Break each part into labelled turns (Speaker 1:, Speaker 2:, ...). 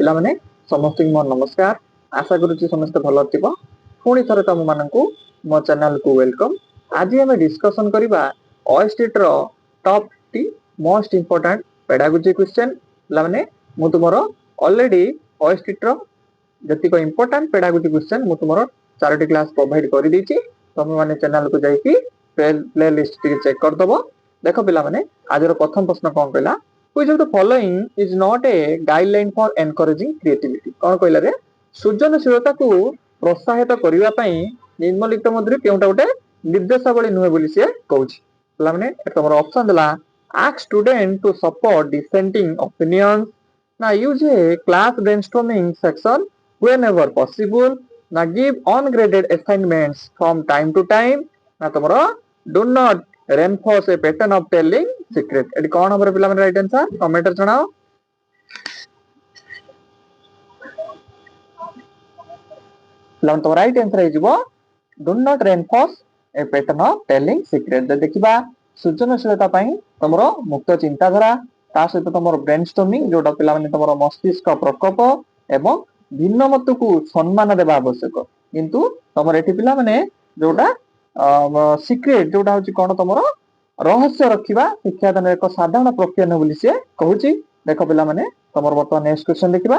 Speaker 1: पिला माने समस्त मोर नमस्कार। आशा करूची समस्त भलो थिबो। पुणी थरे तम माननकु मो चैनल को वेलकम। आज हम डिस्कशन करिबा ओएसटेट रो top 3 most important pedagogy question. पिला माने मु तुमरो ऑलरेडी ओएसटेट रो जति को इंपोर्टेंट पेडागोजी क्वेश्चन मु तुमरो 4टी क्लास प्रोवाइड करि दिछि। तम माने चैनल को जाई कि प्ले लिस्ट टी चेक कर दबो। देखो पिला माने आज रो प्रथम प्रश्न कोन कहला, which of the following is not a guideline for encouraging creativity? कोन कहला रे सृजनशीलता को प्रोत्साहित करिवा पई निम्नलिखित मध्य केउटा गोटे निर्देशावली नुहे बोली से कहूछि। पिला माने तमर ऑप्शन देला ask student to support dissenting opinions, ना use a class brainstorming section whenever possible, ना give ungraded assignments from time to time, ना तमरो do not reinforce a pattern of telling secret। एडी कोन हमर पिला माने राइट आंसर कमेंट रे जणाओ। पिला तो राइट आंसर हे जिवो do not reinforce a pattern of telling secret। देखिबा सृजनशीलता पई तमरो मुक्त चिंताधारा ता सहित तमरो ब्रेनस्टॉर्मिंग जोटा पिला माने तमरो मस्तिष्क प्रकोप एवं भिन्न मत को सम्मान देबा आवश्यक। किंतु तमरो एठी पिला माने जोटा सिक्रेट जोटा होची कोन तमरो रहस्य रखिबा शिक्षादान एक साधारण प्रक्रिया न बोली से कहूची। देखो पिला माने तमरो बर्तमान नेक्स्ट क्वेश्चन देखिबा।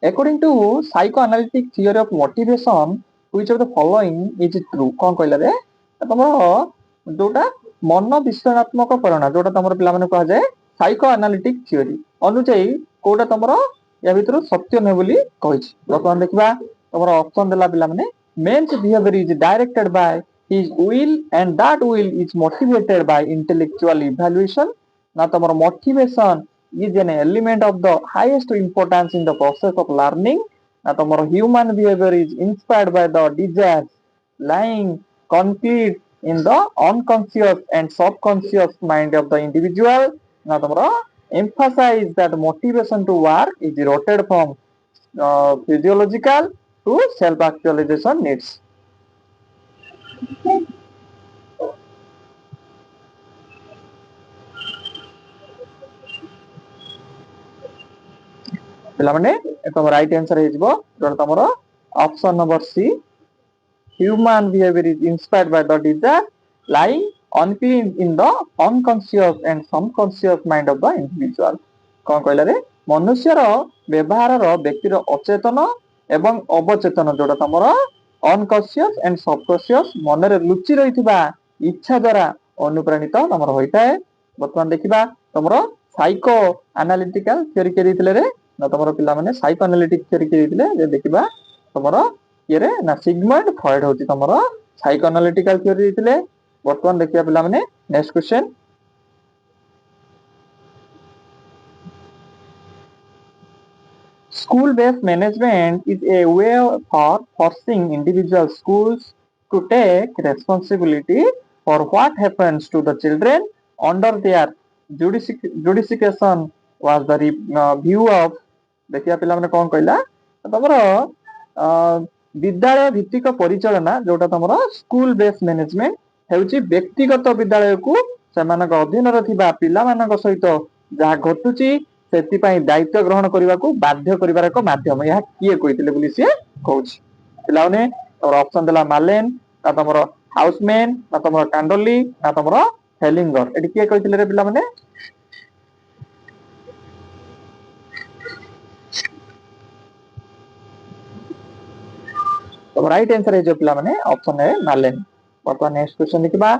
Speaker 1: According to psychoanalytic theory of motivation which of the following is true? कोन कहला रे तमरो जोटा मन विश्लेषणात्मक प्रेरणा जोटा तमरो पिला माने कहा जाय साइकोएनालिटिक थियोरी अनुसार कोटा तमरो या भितर सत्य न बोली कहिछि। बर्तमान देखिबा तमरो ऑप्शन देला पिला माने man's behavior is directed by his will and that will is motivated by intellectual evaluation, ना तमरो motivation is an element of the highest importance in the process of learning, ना तमरो human behavior is inspired by the desires lying concrete in the unconscious and subconscious mind of the individual, ना तमरो emphasize that motivation to work is rotated from physiological to self actualization needs। पिला माने एकदम right answer हे जिवो जोटा तमरो option number C human behaviour is inspired by the desire lying unclean in the unconscious and subconscious mind of the individual. कोन कहला रे मनुष्य रो व्यवहार रो व्यक्ति रो अचेतन एवं अवचेतन जोटा तमरो अनकॉन्शियस एंड सबकॉन्शियस मन रे लुचि रहितबा इच्छा द्वारा अनुप्राणित तमरो होइताय। वर्तमान देखिबा तमरो साइको एनालिटिकल थ्योरी के दितले रे ना तमरो पिला माने साइको एनालिटिक थ्योरी के दितले जे देखिबा तमरो ये रे ना सिगमंड फ्रॉइड होची तमरो साइको एनालिटिकल थ्योरी दितले। वर्तमान देखिबा पिला माने next question. School based management is a way for forcing individual schools to take responsibility for what happens to the children under their jurisdiction was the view of। देखिया पिला माने कोन कहला तमरो विद्यालय भित्तिक परिचालना जोटा तमरो स्कूल बेस्ड मैनेजमेंट हेउची व्यक्तिगत विद्यालय को सेमानक अधीन रथिबा पिला मानक सहित जा घटुची सेति पई दायित्व ग्रहण करबा को बाध्य करबार एक माध्यम। यह किए कहितले बोली से कहूची। पिलाउने और ऑप्शन देला मालेन ना तमरो हाउसमैन ना तमरो कांडोली ना तमरो हेलिंगर। एटी किए कहितले रे पिला माने तो राइट आंसर है जो पिला माने ऑप्शन है मालेन। वर्तमान नेक्स्ट क्वेश्चन देखिबा।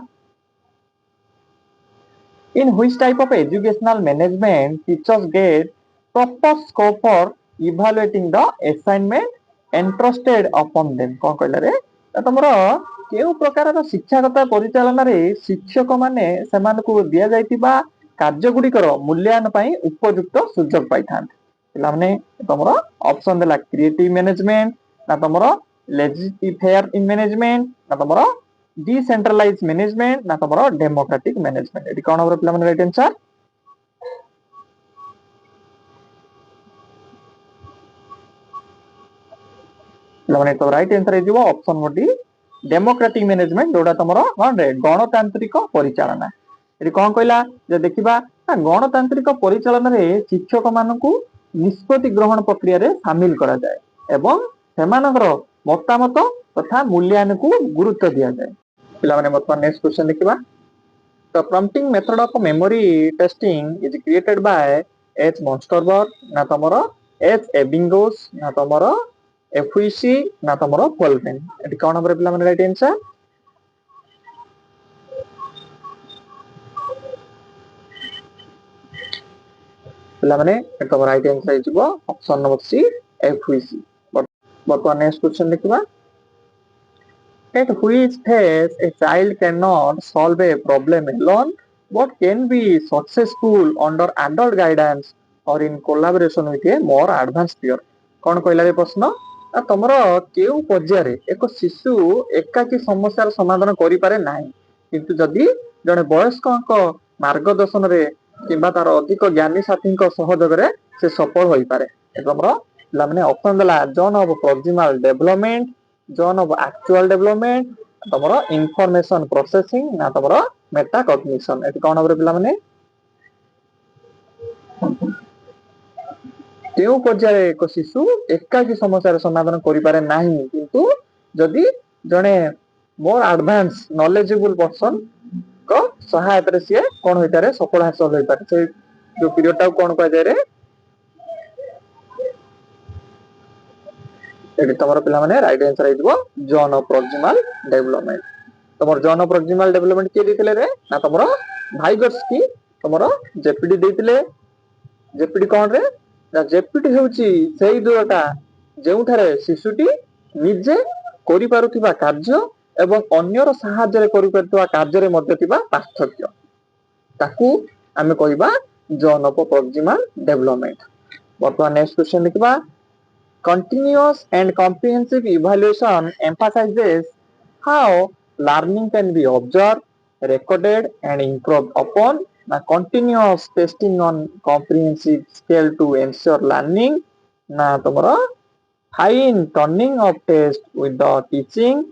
Speaker 1: In which type of educational management teachers get proper scope for evaluating the assignment entrusted upon them? कोन कहला रे तमरो केउ प्रकार रो शिक्षागत परिचालन रे शिक्षक माने समान को दिया जायतिबा कार्य गुडी करो मूल्यांकन पई उपयुक्त सुযোগ पाइथान। पिला माने तमरो ऑप्शन देला क्रिएटिव मैनेजमेंट ना तमरो लेजिस्लेटिव फेयर इन मैनेजमेंट ना तमरो डिसेंट्रलाइज्ड मैनेजमेंट ना तमरो डेमोक्रेटिक मैनेजमेंट। एटी कोन हमर पिला माने राइट आंसर पिला माने तो राइट आंसर हे जिवो ऑप्शन मोटी डेमोक्रेटिक मैनेजमेंट जोटा तमरो कोन रे गणतांत्रिक परिचालन। एटी कोन कहला जे देखिबा गणतांत्रिक परिचालन रे शिक्षक मानकू निष्पत्ति ग्रहण प्रक्रिया सामिल करा जाए एवं सेमानकर मतामत तथा मूल्यायन को गुरुत्व दिया जाए। पिलाने बर्तमान नेक्स्ट क्वेश्चन देखिबा। The prompting method of memory testing is created by H. Monsterberg ना तमरो H. Ebbinghaus ना तमरो FEC ना तमरो Folken। एटी कोन हमरे पिला माने राइट आंसर पिला माने तमरो राइट आंसर हिजबो ऑप्शन नंबर सी FEC। बर्तमान नेक्स्ट क्वेश्चन देखिबा। At which phase a child cannot solve a problem alone but can be successful under adult guidance or in collaboration with a more advanced peer। कौन कहला रे प्रश्न आ तमरो केउ पर्याय एक शिशु एकाकी समस्यार समाधान करि पारे नाही किंतु जदि जने वयस्कक मार्गदर्शन रे किबा तार अधिक ज्ञानी साथीक सहयोग रे से सफल होई पारे। तमरो लामने ऑप्शन दला zone of proximal development zone of actual development तमरो इंफॉर्मेशन प्रोसेसिंग ना तमरो मेटा कॉग्निशन। एटी कोन हमरे पिला माने केउ पर्याय एक शिशु एकाकी समस्यार समाधान करि पारे नाही किंतु जदि जने मोर एडवांस नॉलेजेबल पर्सन को सहायता रे से कोन होइतारे सफल हासिल होई पारे। से जो पीरियड टा कोन कहै जाय रे एटी तमरो पिला माने राइट आंसर आइबो जोन ऑफ प्रोक्सिमल डेवलपमेंट। तमरो जोन ऑफ प्रोक्सिमल डेवलपमेंट के दिथिले रे ना तमरो भाइगर्स तमरो जेपीडी देथिले। जेपीडी कोन रे ना जेपीडी हेउची सेही दुरटा जेउठारे शिशुटी निजे करि पारुथिबा कार्य एवं अन्यर सहायरे करि पारुथिबा कार्य रे मध्ये थिबा पार्थक्य ताकू आमे कहिबा जोन ऑफ प्रोक्सिमल डेवलपमेंट। बर्तमान नेक्स्ट क्वेश्चन देखिबा। Continuous and comprehensive evaluation emphasizes how learning can be observed, recorded, and improved upon. Now, continuous testing on comprehensive scale to ensure learning. Now, tomorrow fine tuning of test with the teaching.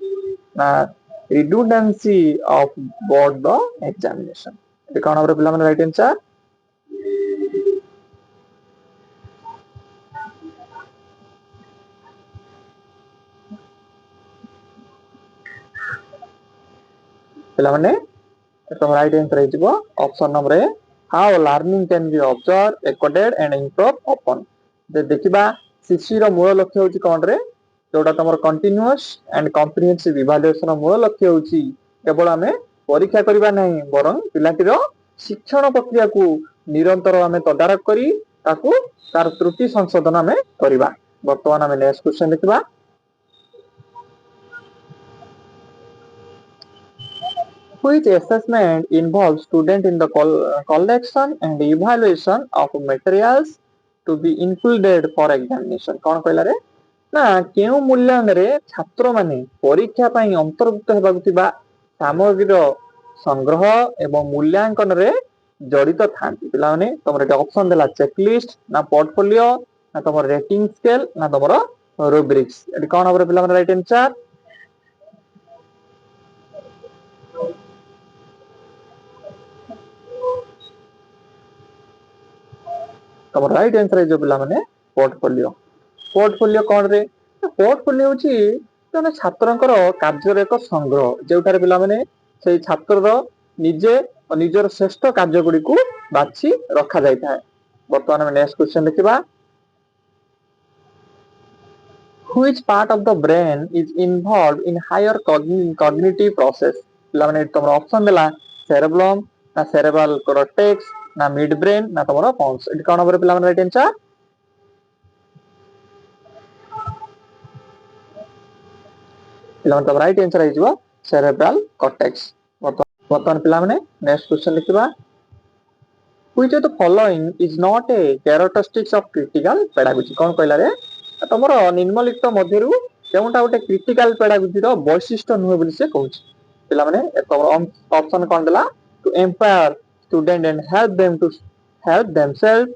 Speaker 1: Now, redundancy of both the examination. The count of the right answer. पिलाने तो right answer हिजबो option number A how learning can be observe recorded and improve upon. जे देखिबा शिशु रो मूल लक्ष्य होची कोन रे जोटा तमर कंटीन्यूअस एंड कॉम्प्रिहेंसिव इवैल्यूएशन मूल लक्ष्य होची केवल हमें परीक्षा करबा नहीं बरं पिलाटीर शिक्षण प्रक्रिया को निरंतर हमें तदारक करी ताकू तार त्रुटि संशोधन हमें करबा। वर्तमान हमें नेक्स्ट क्वेश्चन देखिबा। Which assessment involves student in the collection and evaluation of materials to be included for examination। कौन कहला रे ना केउ मूल्यांकन रे छात्र माने परीक्षा पई अंतर्भुक्त हेबाकु थिबा सामग्रीर संग्रह एवं मूल्यांकन रे जड़ित थांती। पिला माने तमरे ऑप्शन देला चेकलिस्ट ना पोर्टफोलियो ना तमर रेटिंग स्केल ना तमर रुब्रिक्स। एटी कौन हमरे पिला माने राइट आंसर तमर राइट आंसर जो पिला माने पोर्टफोलियो। पोर्टफोलियो कौन रे पोर्टफोलियो होची जने छात्रंकर कार्यर एक संग्रह जेउठारे पिला माने सेही छात्रर निजे निजर श्रेष्ठ कार्य गुडी को बाछि रखा जाय थाए। वर्तमान में नेक्स्ट क्वेश्चन देखिबा। Which part of the brain is involved in higher cognitive process। पिला माने तमर ऑप्शन देला cerebellum ना cerebral cortex ना मिड ब्रेन ना तमर pons। एटी कोन हमरे पिला माने राइट आंसर पिला माने तमर राइट आंसर आइजबो cerebral cortex। वर्तमान पिला माने नेक्स्ट क्वेश्चन लिखिबा। Which of the following is not a characteristics of critical pedagogy। कौन कहला रे तमरो निम्नलिखित मध्यरु केउटा गोटे क्रिटिकल पेडागोजी रो वैशिष्ट्य नुहे बोली से कहूची। पिला माने तमरो ऑप्शन कोन देला to empower student and help themselves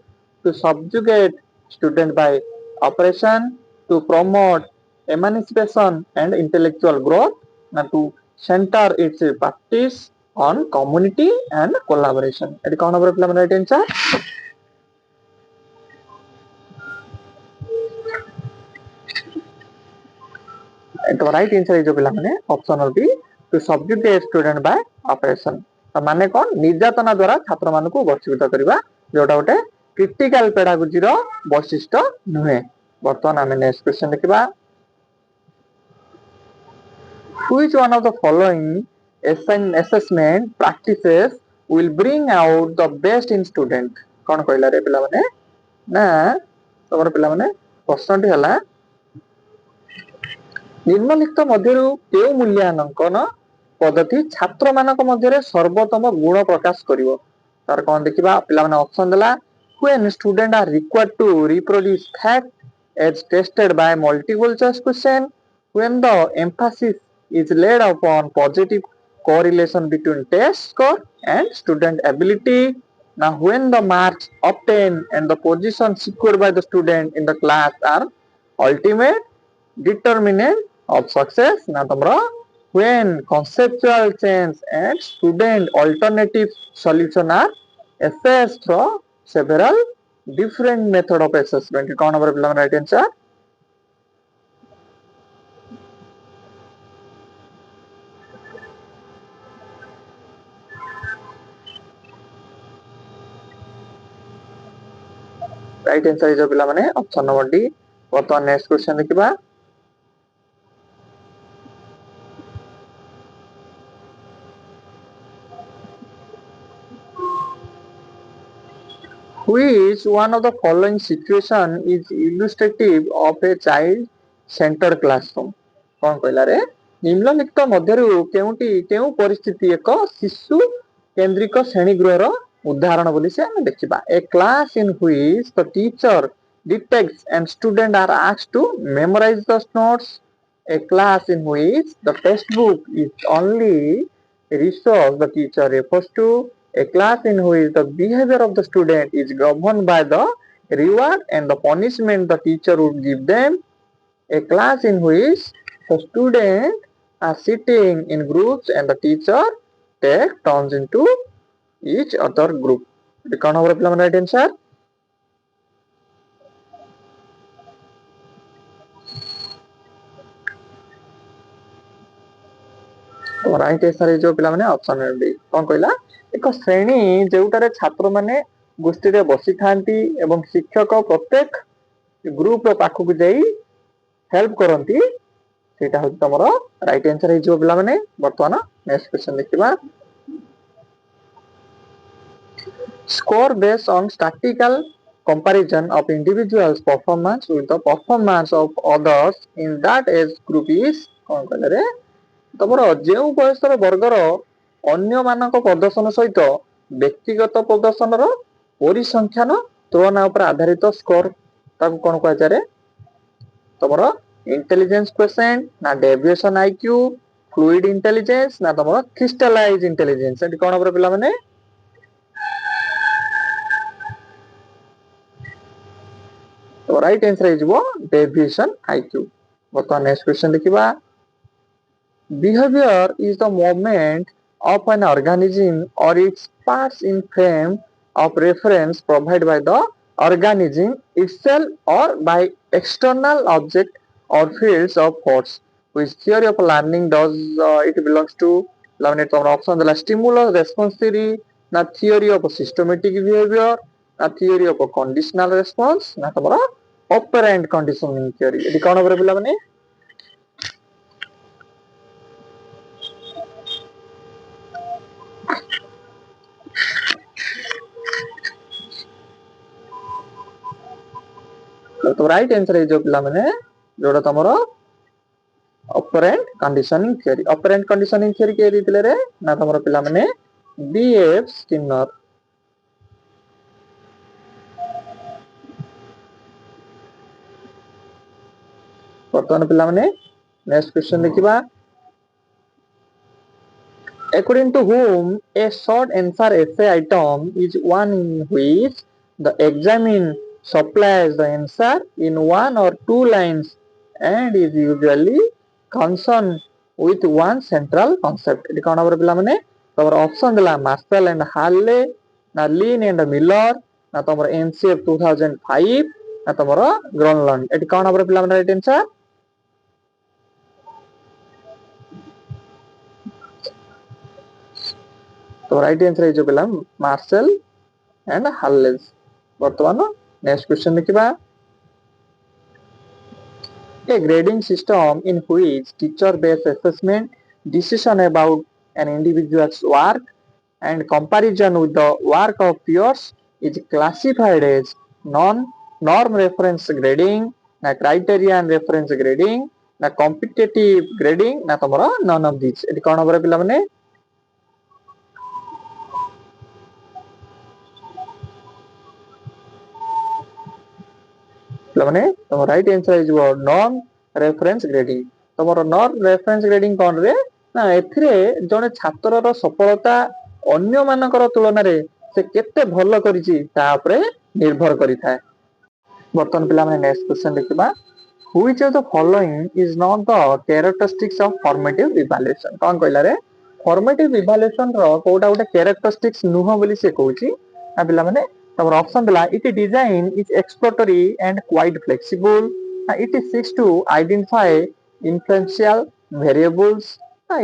Speaker 1: to subjugate student by operation to promote emancipation and intellectual growth na to center its practice on community and collaboration। एटी कोन हमरे पिला माने राइट आंसर तो राइट आंसर है जो पिला माने option B to subjugate a student by operation तो माने कोन निर्यातना द्वारा छात्र मान को वशीभूत करबा जोटा गोटे क्रिटिकल पेडागोजी रो वैशिष्ट्य नुहे वर्तमान आमे नेक्स्ट क्वेश्चन देखिबा which one of the following assessment practices will bring out the best in student कोन कहला रे पिला माने ना तमर पिला माने प्रश्नटी हला निम्नलिखित मध्यरु केउ मूल्यांकन पद्धति छात्र मानक मध्यरे सर्वोत्तम गुण प्रकाश करिवो तार कोन देखिबा पिला माने ऑप्शन देला when students are required to reproduce fact as tested by multiple choice question when the emphasis is laid upon positive correlation between test score and student ability now when the marks obtained and the position secured by the student in the class are ultimate determinant of success now tamra when conceptual change and student alternative solution are assessed through several different method of assessment कौन हमारे पिला right answer right answer जो पिला माने option number D वर्तमान next question देखिबा Which one of the following situation is illustrative of a child centered classroom कौन कहला रे निम्नलिखित मध्यरु केउटी केउ परिस्थिति एक शिशु केंद्रिक श्रेणी गृहर उदाहरण बोली से हम देखिबा a class in which the teacher dictates and students are asked to memorize the notes a class in which the textbook is only resource the teacher refers to a class in which the behavior of the student is governed by the reward and the punishment the teacher would give them a class in which the students are sitting in groups and the teacher take turns into each other group कौन होगा पिला right answer तो right answer जो पिला माने option B कौन कहला एक श्रेणी जेउटारे छात्र माने गोष्ठी रे बसी थांती एवं शिक्षक प्रत्येक ग्रुप रो पाखु को जाई हेल्प करंती सेटा हो तमरो राइट आंसर जो पिला माने वर्तमान नेक्स्ट क्वेश्चन देखिबा score based on statistical comparison of individuals performance with the performance of others in that age group is कौन कहला रे तमरो जेउ बयसर वर्गर अन्य मानक प्रदर्शन सहित व्यक्तिगत प्रदर्शन रो परिसंख्यान तुलना पर आधारित स्कोर ताको कोन कहै जारे तमरो इंटेलिजेंस क्वेश्चन ना डेविएशन आईक्यू फ्लूइड इंटेलिजेंस ना तमरो क्रिस्टलाइज इंटेलिजेंस एटी कोन पर पिला माने तो राइट आंसर है जो डेविएशन आईक्यू बता नेक्स्ट क्वेश्चन देखिबा behavior is the movement of an organism or its parts in frame of reference provided by the organism itself or by external object or fields of force which theory of learning does it belongs to laminate our option the stimulus response theory na theory of systematic behavior na theory of conditional response na tamara operant conditioning theory एडी कोन over पिला माने तो right answer है जो पिला माने जोडा तमरो ऑपरेंट कंडीशनिंग थ्योरी के दितले रे ना तमरो पिला माने बीएफ स्किनर वर्तमान पिला माने नेक्स्ट क्वेश्चन देखिबा according to whom a short answer essay item is one in which the examine supplies the answer in one or two lines and is usually concerned with one central concept eighty cone over पिला माने तमर option देला martial and Harley ना lean and Miller ना तमर NCF 2005 ना तमर ग्रोनलैंड eighty कोन over पिला माने राइट आंसर तो राइट आंसर है जो पिला मार्शल एंड हार्लेज। वर्तमान नेक्स्ट क्वेश्चन देखिबा a grading system in which teacher based assessment decision about an individual's work and comparison with the work of peers is classified as non-norm reference grading, na criterion reference grading, na competitive grading, na tomara none of these। ଏଠି କଣ ହବ ପିଲାମାନେ ପିଲାମାନେ ତମ right answer ହେଇଯିବ non reference grading. ତମର non reference grading କଣ ରେ ନା ଏଥିରେ ଜଣେ ଛାତ୍ରର ସଫଳତା ଅନ୍ୟ ମାନଙ୍କର ତୁଳନାରେ ସେ କେତେ ଭଲ କରିଛି ତା ଉପରେ ନିର୍ଭର କରିଥାଏ। ବର୍ତ୍ତମାନ ପିଲାମାନେ ନେକ୍ସଟ କ୍ୱେଶ୍ଚନ ଦେଖିବା which of the following is not the characteristics of formative evaluation। କଣ କହିଲା ରେ formative evaluation ର କୋଉଟା ଗୋଟେ characteristics ନୁହଁ ବୋଲି ସେ କହୁଛି। ନା ପିଲାମାନେ ତମର ଅପସନ ଦେଲା it design is exploratory and quite flexible, it seeks to identify influential variables,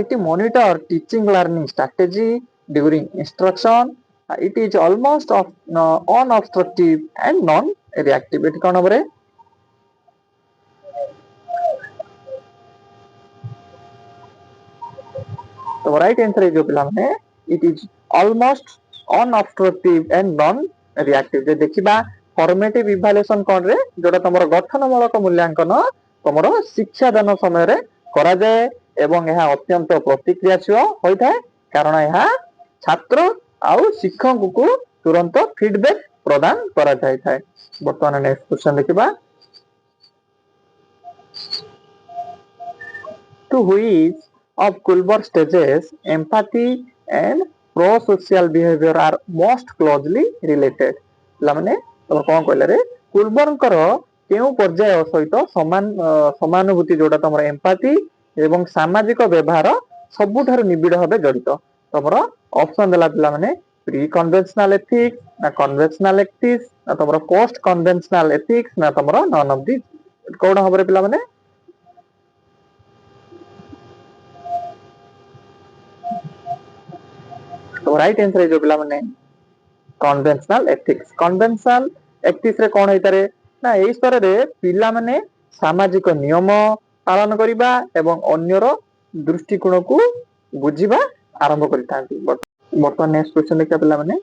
Speaker 1: it monitor teaching learning strategy during instruction, it is almost unobstructive and non reactive। ଏଠି କଣ ହବ ରେ तो राइट आंसर है जो पिला माने it is almost unobstructive and non reactive. जे देखिबा फॉर्मेटिव इवैल्यूएशन कोन रे जोटा तमरो गठनमूलक मूल्यांकन तमरो शिक्षा दान समय रे करा जाय एवं यह अत्यंत प्रतिक्रियाशील होय थाए कारण यह छात्र आउ शिक्षक को तुरंत फीडबैक प्रदान करा जाय थाए। वर्तमान नेक्स्ट क्वेश्चन देखिबा to which of Kulberg stages empathy and pro-social behavior are most closely related। ମାନେ ତମ କଣ କହିଲା ରେ କୁଲବର୍ଗଙ୍କର କେଉଁ ପର୍ଯ୍ୟାୟ ସହିତ ସମାନୁଭୂତି ଯୋଉଟା ତମର ଏମ୍ପାଥି ଏବଂ ସାମାଜିକ ବ୍ୟବହାର ସବୁଠାରୁ ନିବିଡ଼ ଭାବେ ଜଡ଼ିତ। ତମର ଅପସନ ଦେଲା ପିଲାମାନେ ପ୍ରି କନଭେନ୍ସନାଲ ଏଥିକ୍ସ ନା କନଭେନ୍ସନାଲ ଏଥିକ୍ସ ନା ତମର ପୋଷ୍ଟ କନଭେନ୍ସନାଲ ଏଥିକ୍ସ ନା ତମର ନନ୍ ଅଫ ଦିସ୍। କଣ ହବ ରେ ପିଲାମାନେ तो राइट आंसर है जो पिला माने कन्वेंशनल एथिक्स। कन्वेंशनल एथिक्स रे कोन हेतारे ना एई स्तर रे पिला माने सामाजिक नियम पालन करिबा एवं अन्यर दृष्टिकोण को बुझिबा आरंभ करितांती। वर्तमान नेक्स्ट क्वेश्चन देखा पिला माने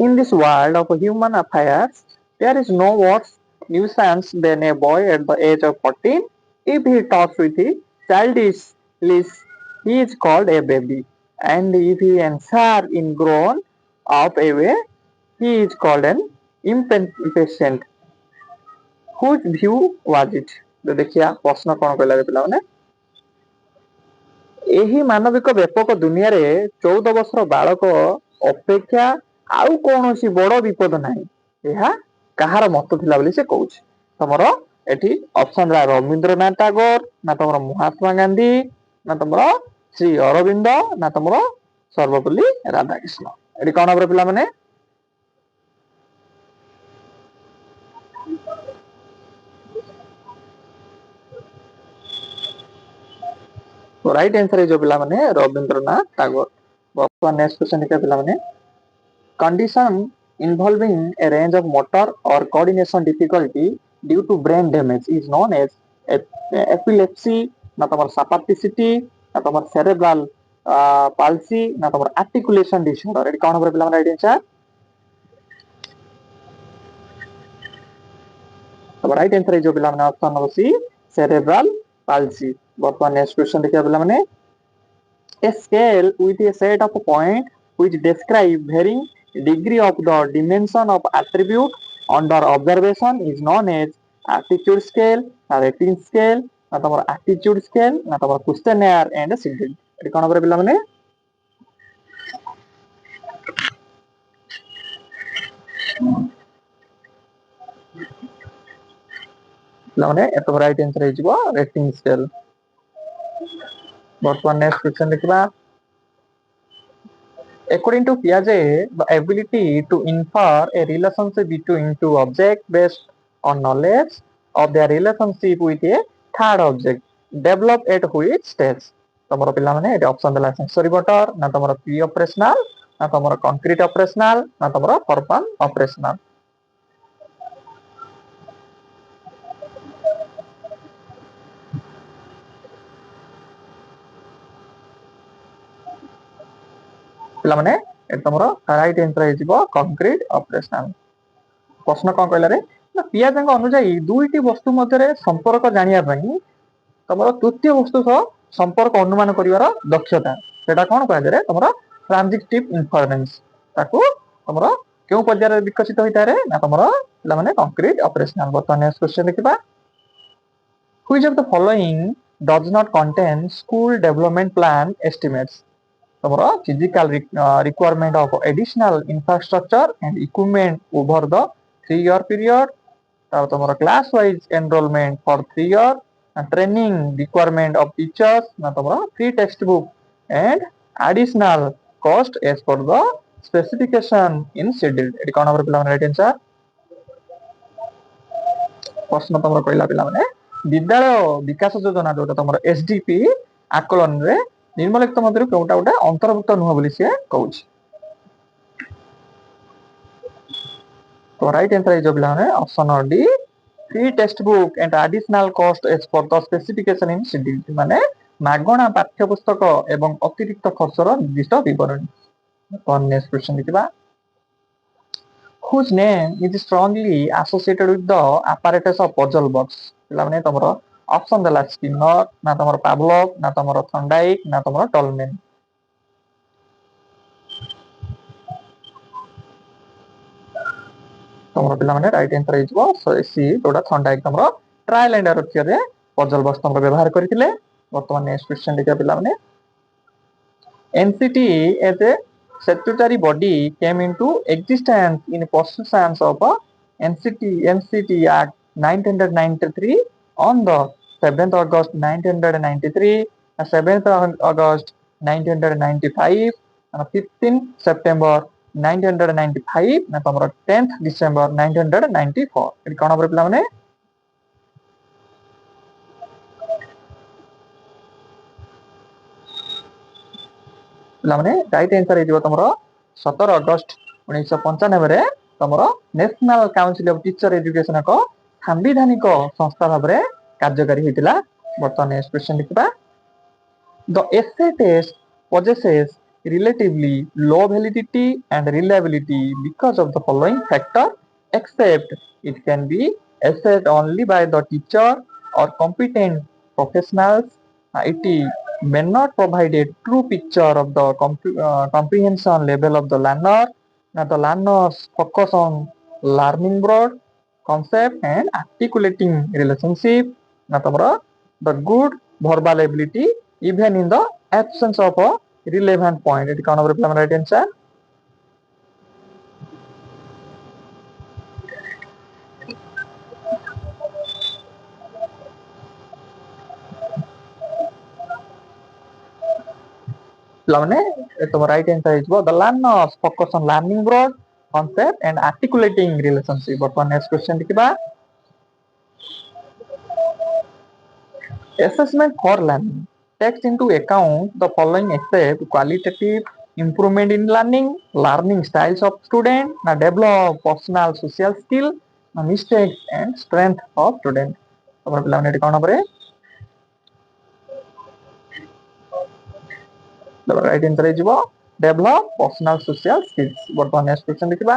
Speaker 1: in this world of human affairs there is no worse nuisance than a boy at the age of 14 if he talks with his childish lips he is called a baby and if he answers in grown up a way he is called an impatient। whose view was it। तो देखिया प्रश्न कौन कहला रे पिला माने ଏହି ମାନବିକ ବ୍ୟାପକ ଦୁନିଆରେ 14 ବର୍ଷର ବାଳକ ଅପେକ୍ଷା ଆଉ କୌଣସି ବଡ଼ ବିପଦ ନାହିଁ ଏହା କାହାର ମତ ଥିଲା ବୋଲି ସେ କହୁଛି। ତମର ଏଠି ଅପସନ ରା ରବୀନ୍ଦ୍ରନାଥ ଟାଗୋର ନା ତମର ମହାତ୍ମା ଗାନ୍ଧୀ ନା ତମର ଶ୍ରୀ ଅରବିନ୍ଦ ନା ତମର ସର୍ବପଲ୍ଲୀ ରାଧାକୃଷ୍ଣ। ଏଠି କଣ ହବ ପିଲାମାନେ तो राइट आंसर है जो पिला माने रविंद्रनाथ टैगोर। वर्तमान नेक्स्ट क्वेश्चन देखा पिला माने condition involving a range of motor or coordination difficulty due to brain damage is known as epilepsy ना तमर sapticity ना तमर cerebral palsy ना तमर articulation disorder। एटी कोन हबरे पिला माने राइट आंसर तो राइट आंसर है जो पिला माने option number C cerebral palsy। वर्तमान नेक्स्ट क्वेश्चन देखा पिला माने a scale with a set of points which describe varying degree of the dimension of attribute under observation is known as aptitude scale, rating scale, ना तमर attitude scale, ना तमर questionnaire and schedule। Eighty कोन हबरे पिला माने पिला माने एतो राइट आंसर है जिवो rating scale। वर्तमान नेक्स्ट क्वेश्चन देखिबा according to Piaget the ability to infer a relationship between two objects based on knowledge of their relationship with a third object develop at which stage। ତମର ପିଲାମାନେ ଏଠି option ଦେଲା ସେନ୍ସରି motor ନା ତମର pre operational ନା ତମର concrete operational ନା ତମର ପରଫର୍ମ ଅପରେସନାଲ। ପିଲାମାନେ ଏଠି ତମର ରାଇଟ ଆନ୍ସର ହେଇଯିବ କଂକ୍ରିଟ ଅପରେସନାଲ। ପ୍ରଶ୍ନ କଣ କହିଲା ରେ ନା ପିଆଜଙ୍କ ଅନୁଯାୟୀ ଦୁଇଟି ବସ୍ତୁ ମଧ୍ୟରେ ସମ୍ପର୍କ ଜାଣିବା ପାଇଁ ତମର ତୃତୀୟ ବସ୍ତୁ ସହ ସମ୍ପର୍କ ଅନୁମାନ କରିବାର ଦକ୍ଷତା ସେଟା କଣ କୁହାଯାଏ ତମର ଟ୍ରାନଜିଟିଭ ଇନଫରମେନ୍ସ। ତାକୁ ତମର କେଉଁ ପର୍ଯ୍ୟାୟରେ ବିକଶିତ ହୋଇଥାଏ ନା ତମର ପିଲାମାନେ କଂକ୍ରିଟ ଅପରେସନାଲ। ବର୍ତ୍ତମାନ ନେକ୍ସଟ କ୍ୱେଶ୍ଚନ ଦେଖିବା which of the following does not contain school development plan estimates। ତମର physical requirement of additional infrastructure and equipment over the 3-year period, ତମର class wise enrollment for 3 year, training requirement of teachers ନା ତମର free textbook and additional cost as per the specification in schedule। ଏଠି କଣ ହବ ପିଲାମାନେ right answer. ପ୍ରଶ୍ନ ତମର କହିଲା ପିଲାମାନେ ବିଦ୍ୟାଳୟ ବିକାଶ ଯୋଜନା ଯୋଉଟା ତମର SDP ଆକଳନରେ ନିମ୍ନଲିଖିତ ମଧ୍ୟରୁ କେଉଁଟା ଗୋଟେ ଅନ୍ତର୍ଭୁକ୍ତ ନୁହଁ ବୋଲି ସିଏ କହୁଛି। ତ ରାଇଟ ଆନ୍ସର ହେଇଯିବ ପିଲାମାନେ option D free textbook and additional cost as per the specification in schedule। ମାନେ ମାଗଣା ପାଠ୍ୟ ପୁସ୍ତକ ଏବଂ ଅତିରିକ୍ତ ଖର୍ଚ୍ଚର ନିର୍ଦ୍ଦିଷ୍ଟ ବିବରଣୀ। ନେକ୍ସଟ କ୍ୱେଶ୍ଚନ ଦେଖିବା whose name is strongly associated with the apparatus of puzzle box। ପିଲାମାନେ ତମର ଅପସନ ଦେଲା ସ୍କିନର ନା ତମର ପାଭଲଭ ନା ତମର ଥଣ୍ଡାଇକ ନା ତମର ଟଲମେନ। ତମର ପିଲାମାନେ ରାଇଟ ଆନ୍ସର ହେଇଯିବ ସି ଯୋଉଟା ଥଣ୍ଡାଇକ ତମର ଟ୍ରାଏଲ ଏଣ୍ଡ ଏରରରେ ପଜଲ ବକ୍ସ ତମର ବ୍ୟବହାର କରିଥିଲେ। ବର୍ତ୍ତମାନ ନେକ୍ସଟ କ୍ୱେଶ୍ଚନ ଦେଖିବା ପିଲାମାନେ NCT as a statutory body came into existence in pursuance of NCT Act 1993 on the 7th August 1993, 7th August 1995, 15th September 1995 ନା ତମର 10th December 1994। ଏଠି କଣ ହବ ପିଲାମାନେ ପିଲାମାନେ ରାଇଟ ଆନ୍ସର ହେଇଯିବ ତମର 17 ଅଗଷ୍ଟ 1995 ରେ ତମର national council of teacher education ଏକ ସାମ୍ବିଧାନିକ ସଂସ୍ଥା ଭାବରେ କାର୍ଯ୍ୟକାରୀ ହୋଇଥିଲା। ବର୍ତ୍ତମାନ ନେକ୍ସଟ କ୍ୱେଶ୍ଚନ ଦେଖିବା the essay test possesses relatively low validity and reliability because of the following factor except it can be assessed only by the teacher or competent professionals, it may not provide a true picture of the comprehension level of the learner, now the learners focus on learning broad concept and articulating relationship, now the good verbal ability even in the absence of a relevant point। ଏଠି କଣ ହବ ପିଲାମାନେ right answer ପିଲାମାନେ ତମ right answer ହେଇଯିବ the learners focus on learning broad concept and articulating relationship। ବର୍ତ୍ତମାନ next question ଦେଖିବା assessment for learning takes into account the following except qualitative improvement in learning, learning styles of student, na develop personal social skill, na mistakes and strength of student। ତମର ପିଲାମାନେ ଏଠି କଣ ହବ right answer ହେଇଯିବ develop personal social skills। ବର୍ତ୍ତମାନ next question ଦେଖିବା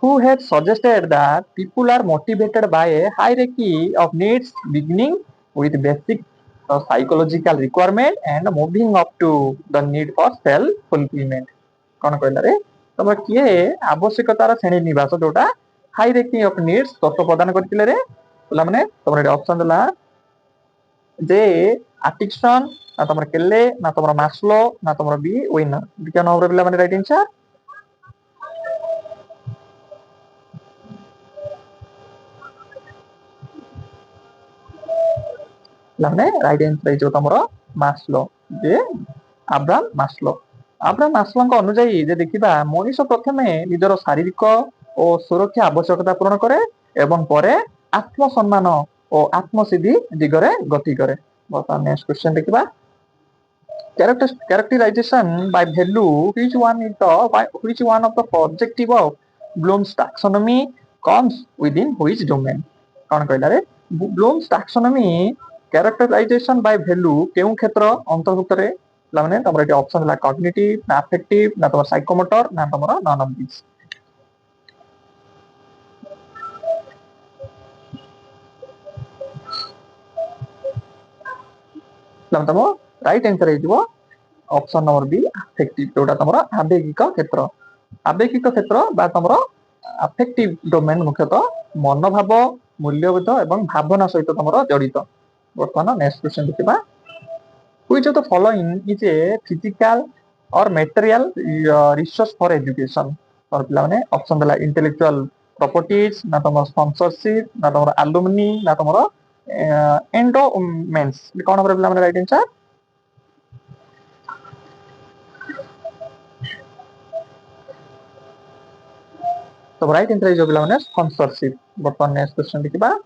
Speaker 1: who has suggested that people are motivated by a hierarchy of needs beginning with basic psychological requirement and moving up to the need for self fulfillment। କଣ କହିଲା ରେ ତମର କିଏ ଆବଶ୍ୟକତାର ଶ୍ରେଣୀ ନିବାସ ଯୋଉଟା hierarchy of needs ତତ୍ତ୍ୱ ପ୍ରଦାନ କରିଥିଲେ ରେ ପିଲାମାନେ ତମର ଏଠି ଅପସନ ଦେଲା ଯେ ଆର୍ଟିକସନ ନା ତମର କେଲେ ନା ତମର ମାସ୍ଲୋ ନା ତମର ବି ୱିନର। ବିଜ୍ଞାନ ହବ ପିଲାମାନେ ରାଇଟ ଆନ୍ସର ପିଲାମାନେ ରାଇଟ ଆନ୍ସର ହେଇଯିବ ତମର ମାସ୍ଲୋ ଯେ ଆବ୍ରାମ ମାସ୍ଲୋ। ଆବ୍ରାମ ମାସ୍ଲୋଙ୍କ ଅନୁଯାୟୀ ଯେ ଦେଖିବା ମଣିଷ ପ୍ରଥମେ ନିଜର ଶାରୀରିକ ଓ ସୁରକ୍ଷା ଆବଶ୍ୟକତା ପୂରଣ କରେ ଏବଂ ପରେ ଆତ୍ମସମ୍ମାନ ଓ ଆତ୍ମସିଦ୍ଧି ଦିଗରେ ଗତି କରେ। ବର୍ତ୍ତମାନ ନେକ୍ସଟ କ୍ୱେଶ୍ଚନ ଦେଖିବା Characterization by value, which one of the objective of Bloom's taxonomy comes within which domain? कौन कहला रे Bloom's taxonomy characterization by value केउं क्षेत्र अंतर्भुक्त रे माने तमरा एटी ऑप्शन ला कॉग्निटिव ना अफेक्टिव ना तमरा साइकोमोटर ना तमरा नन ऑफ दिस तम राइट आंसर हेजिवो ऑप्शन नंबर बी अफेक्टिव जोटा तमरा आवेगिक क्षेत्र बा तमरा अफेक्टिव डोमेन मुख्यतः मनोभाव मूल्यबोध एवं भावना सहित तमरा जड़ित वर्तमान नेक्स्ट क्वेश्चन देखिबा which of the following is a physical or material resource for education और पिला माने ऑप्शन देला इंटेलेक्चुअल प्रॉपर्टीज ना तमरा स्पॉन्सरशिप ना तमरा alumni ना तमरा एंडोमेंट्स कौन हमरे पिला माने राइट आंसर तो राइट आंसर जो पिला माने स्पॉन्सरशिप वर्तमान नेक्स्ट क्वेश्चन देखिबा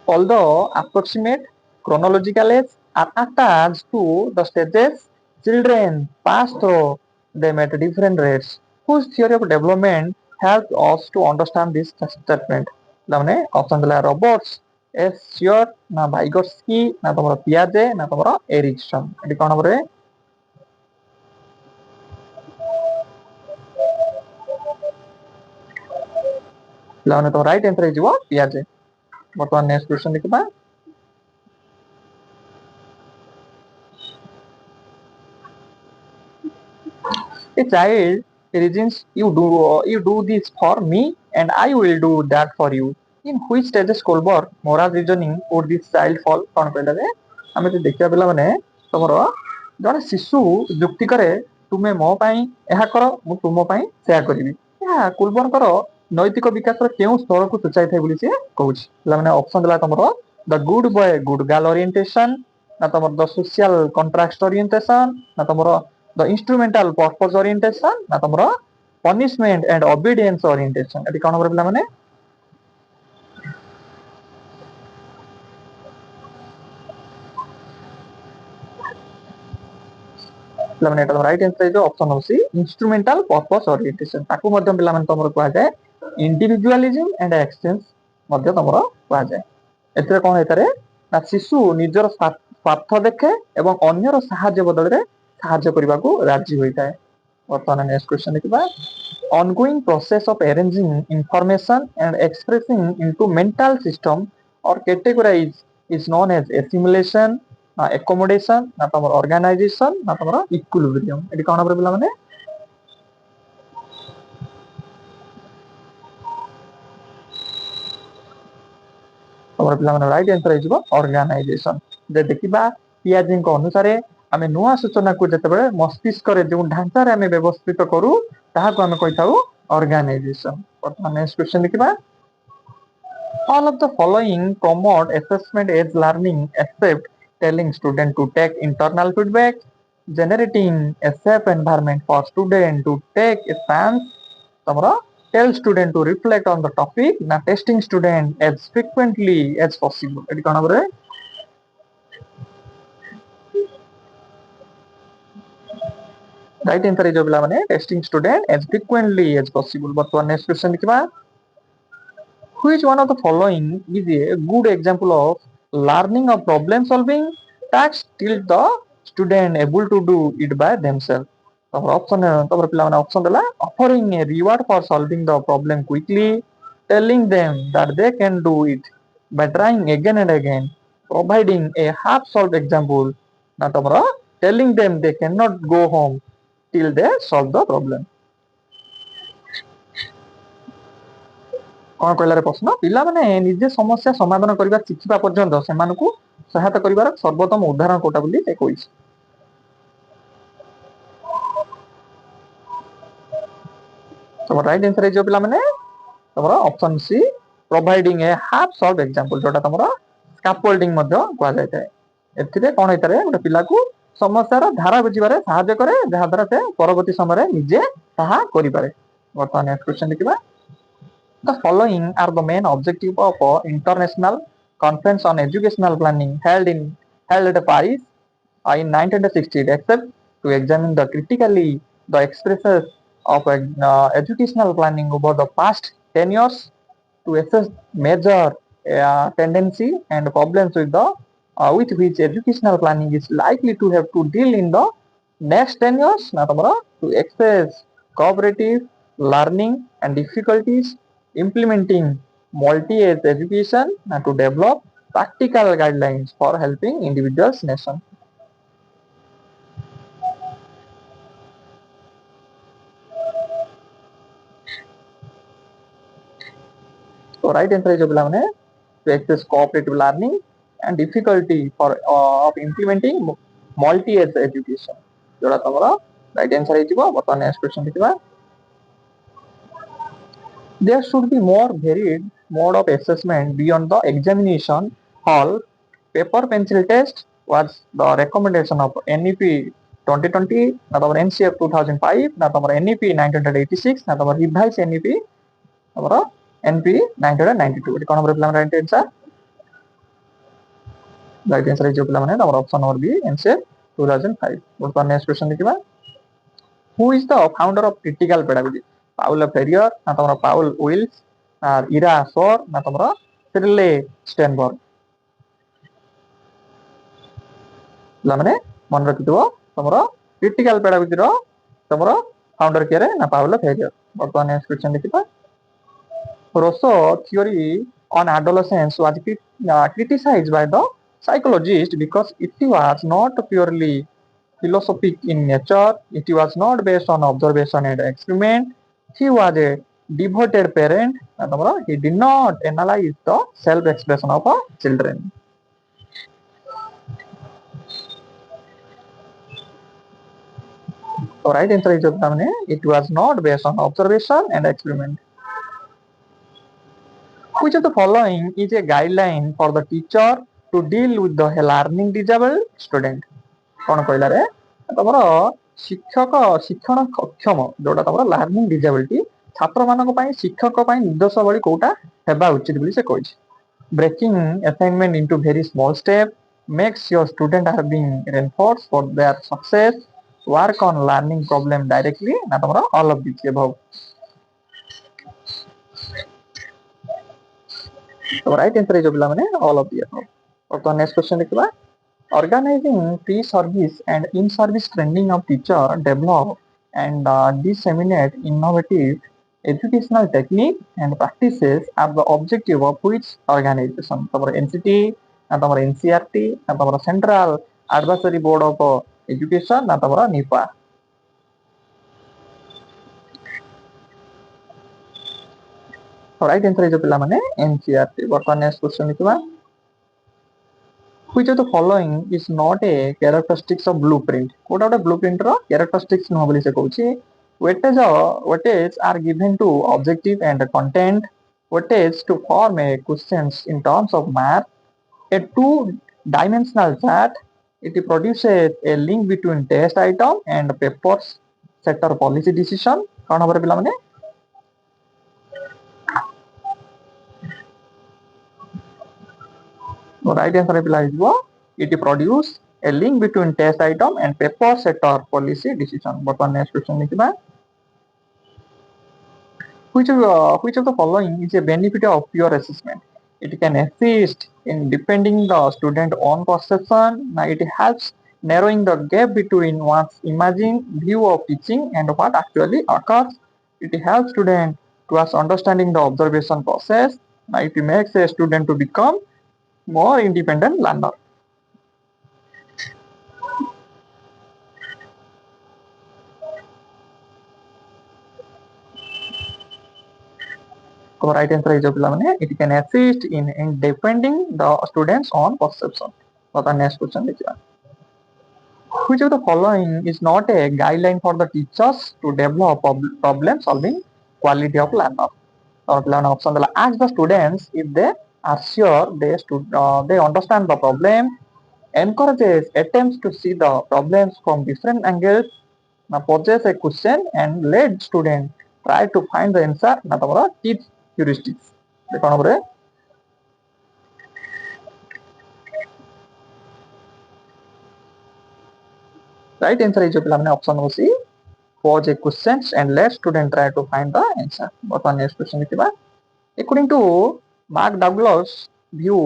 Speaker 1: although approximate chronological age are attached to the stages children pass through them at different rates whose theory of development helps us to understand this statement माने option दिला robots S sure ना वाइगोट्स्की ना तमरा पियाजे ना तमरा Ericsson eighty कोन हमरे लाने तो right answer हिजो पियाजे वर्तमान नेक्स्ट क्वेश्चन देखबा a child reasons you do this for me and I will do that for you in which stage Kolberg moral reasoning would this child fall कोन कहला रे हमें तो देखिया पिला माने तमरो जने शिशु युक्ति करे तुमे मो पई एहा करो मु तुमो पई सेया करबी या कुलबर्गर नैतिक विकास रो केउ स्तर को सूचाई थाई बोली से कहूछ पिला माने ऑप्शन दिला तमरो the good boy good girl orientation ना तमरो द सोशल कॉन्ट्रैक्ट ओरिएंटेशन ना तमरो the instrumental purpose orientation ना तमरो punishment and obedience orientation एटी कोन हमर पिला माने पिला माने एटा राइट आंसर जो ऑप्शन होसी इंस्ट्रूमेंटल पर्पस ओरिएंटेशन ताकू मध्यम पिला माने तमरो कहा जाय इंडिविजुअलिज्म एंड एक्सचेंज मध्य तमरो कहा जाय एतरे कोन हेतरे ना शिशु निजर स्वार्थ देखे एवं अन्यर सहाय्य बदल रे सहाय्य करबा को राजी होइताय वर्तमान नेक्स्ट क्वेश्चन देखिबा ongoing process of arranging information and expressing into mental system or categorize is known as assimilation accommodation ना तमर organization ना तमर equilibrium एटी कोन हमर पिला माने तमर पिला माने राइट आंसर हिजबो organization जे देखिबा पियाजी को अनुसार आमे नुआ सूचना को जते बेले मस्तिष्क रे जो ढांचा रे आमे व्यवस्थित करू ताहा को आमे कहिताउ ऑर्गेनाइजेशन वर्तमान नेक्स्ट क्वेश्चन देखिबा all of the following promote assessment as learning except telling student to take internal feedback generating a safe environment for student to take a stance तमरा tell student to reflect on the topic na testing student as frequently as possible एटी कोन हमरे right answer जो पिला माने testing student as frequently as possible वर्तमान next question देखिबा which one of the following is a good example of learning of problem solving tasks till the student able to do it by themselves तमर option तमर पिला माने option देला offering a reward for solving the problem quickly telling them that they can do it by trying again and again providing a half solved example ना तमर telling them they cannot go home till they solve the problem कोन कहला रे प्रश्न पिला माने निजे समस्या समाधान करबा शिखिबा पर्यंत सेमानकु सहायता करिवार सर्वोत्तम उदाहरण कोटा बोली से कहिस तो राइट आंसर जो पिला माने तमरा option C providing a half solve example जोटा तमरा स्कैफोल्डिंग मध्ये कहा जाय एथिरे कोन हेतरे गोटे पिला को समस्या रो धारा बुझिबारे सहायता करे जहा द्वारा से परवर्ती समय रे निजे सहा करि पारे वर्तमान नेक्स्ट क्वेश्चन देखिबा the following are the main objective of international conference on educational planning held in held at Paris in 1960 except to examine the critically the expresses of educational planning over the past 10 years to assess major tendency and problems with which educational planning is likely to have to deal in the next 10 years na tomara to express cooperative learning and difficulties implementing multi-age education and to develop practical guidelines for helping individuals nation. So right answer is ପିଲାମାନେ to access cooperative learning and difficulty for of implementing multi-age education. जोड़ा तमरा right answer ହେଇଯିବ ବର୍ତ୍ତମାନ next question ଦେଖିବା. There should be more varied mode of assessment beyond the examination hall. Paper pencil test was the recommendation of NEP 2020, not our NCF 2005, not our NEP 1986, not our revised NEP, our NP 1992. It can be right answer. Right answer is our option number B, NCF 2005. What next question ଦେଖିବା. Who is the founder of critical pedagogy? Paul Ferrier, na tomra Paul Wills, Ira Sor, na tomra Shirley Steinberg. ପିଲାମାନେ ମନେ ରଖିଥିବ ତମର critical pedagogy ତମର founder କିଏ ନା Paul ଫେରିୟର. ବର୍ତ୍ତମାନ next question ଦେଖିବା. Rousseau theory on adolescence was criticized by the psychologist because it was not purely philosophic in nature, it was not based on observation and experiment. He was a devoted parent, and he did not analyze the self-expression of children. So right answer is it was not based on observation and experiment. Which of the following is a guideline for the teacher to deal with the learning disabled student? କ'ଣ କହିଲାରେ ତମର ଶିକ୍ଷଣ ଅକ୍ଷମ ଯୋଉଟା ତମର learning disability ଛାତ୍ରମାନଙ୍କ ପାଇଁ ଶିକ୍ଷକ ପାଇଁ ନିର୍ଦ୍ଦେଶାବଳୀ କୋଉଟା ହେବା ଉଚିତ ବୋଲି ସେ କହିଛି. Breaking assignment into very small step, makes your student are being reinforced for their success, work on learning problem directly ନା ତମର all of these above. Right answer ହେଇଯିବ ପିଲାମାନେ all of the above. ବର୍ତ୍ତମାନ ନେକ୍ସଟ କ୍ୱେଶ୍ଚନ ଦେଖିବା. Organizing pre-service and in-service training of teacher develop and disseminate innovative educational technique and practices are the objective of which organization? तमर NCT, ना तमर NCRT, ना तमर Central Advisory Board of Education, ना तमर NIPA. Right answer है जो पिला माने NCRT. वर्तमान नेक्स्ट क्वेश्चन देखिबा. Which of the following is not a characteristics of blueprint? कोटा गोटे blueprint रो characteristics न बोली से कहूची. Weightage are given to objective and content. Weightage to form a questions in terms of math. A two-dimensional chart. It produces a link between test item and papers setter policy decision. कौन हमारे पिला माने? Right answer पिला है it produce a link between test item and paper setter policy decision. But next question देखिबा. Which of the following is a benefit of peer assessment? It can assist in depending the student own perception. Now it helps narrowing the gap between one's imagined view of teaching and what actually occurs. It helps student towards understanding the observation process. Now it makes a student to become more independent learner. So right answer is it can assist in defending the students on perception. So the next question is which of the following is not a guideline for the teachers to develop problem solving quality of learner? Or plan option ask the students if they are sure they understand the problem, encourages attempts to see the problems from different angles, now poses a question and let student try to find the answer na tamara teach heuristics. देखो हमरे right answer is पिलाने option हो सी pose a questions and let student try to find the answer. बर्तमान next question देखिबा according to Mark Douglas view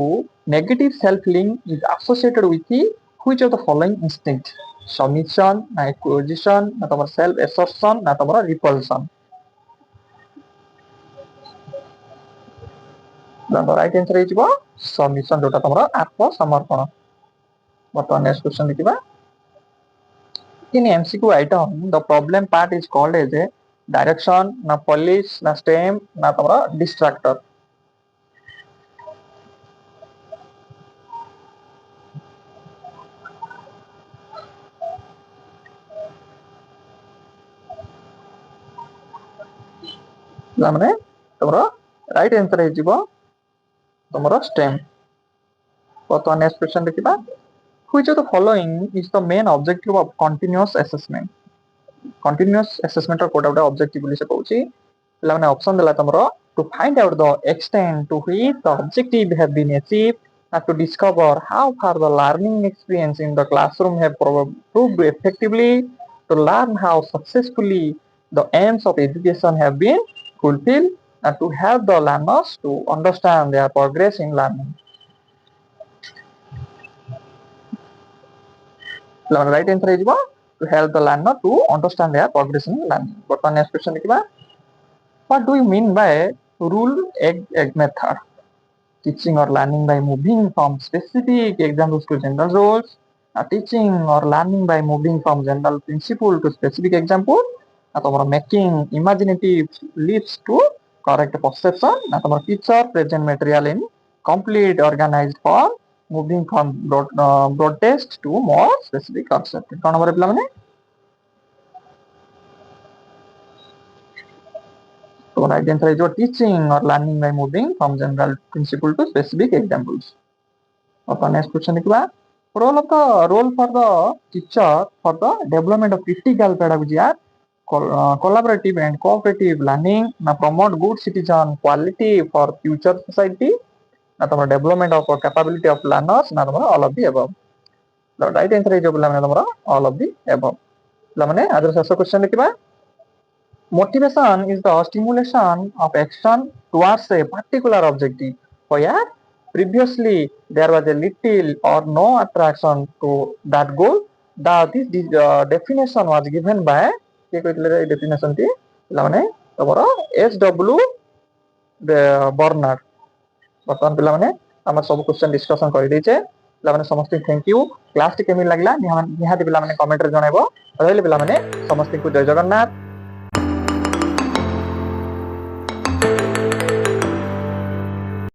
Speaker 1: negative self link is associated with the which of the following instinct submission na acquisition na तमर self assertion na तमर repulsion the right answer is submission जोटा तमर आत्म समर्पण बर्तमान next question देखिबा in MCQ item, the problem part is called as a direction, na police, na stem, na तमरा distractor. माने तमरा right answer है जीवो तमरा stem. तो next question देखिबा which of the following is the main objective of continuous assessment? Continuous assessment or Kota objective बोली से कहूची पिलाने option देला तमरा to find out the extent to which the objective have been achieved and to discover how far the learning experience in the classroom have proved effectively to learn how successfully the aims of education have been fulfilled and to help the learners to understand their progress in learning. Right answer is to help the learner to understand their progress in learning. But one next question is what do you mean by rule egg method? Teaching or learning by moving from specific examples to general rules, teaching or learning by moving from general principle to specific example, atau making imaginative leaps to correct perception, atau teacher present material in complete organized form, moving from broad text to more specific concept. कौन हमारे पिला माने? So right answer is teaching or learning by moving from general principle to specific examples. Okay, next question देखिबा role for the teacher for the development of critical pedagogy are collaborative and cooperative learning na promote good citizen quality for future society na तमरा development of capability of learners na तमरा all of the above. The right answer is तमरा all of the above. माने आदर शेष question देखिबा motivation is the stimulation of action towards a particular objective where previously there was a little or no attraction to that goal. This definition was given by definition SW Bernard. बर्तमान पिला माने हमर सब question discussion कर दैछे पिला माने समस्त thank you class T केमी लागला निहाती पिला माने कमेंट रे जणाइबो रहले पिला माने समस्त को जय जगन्नाथ।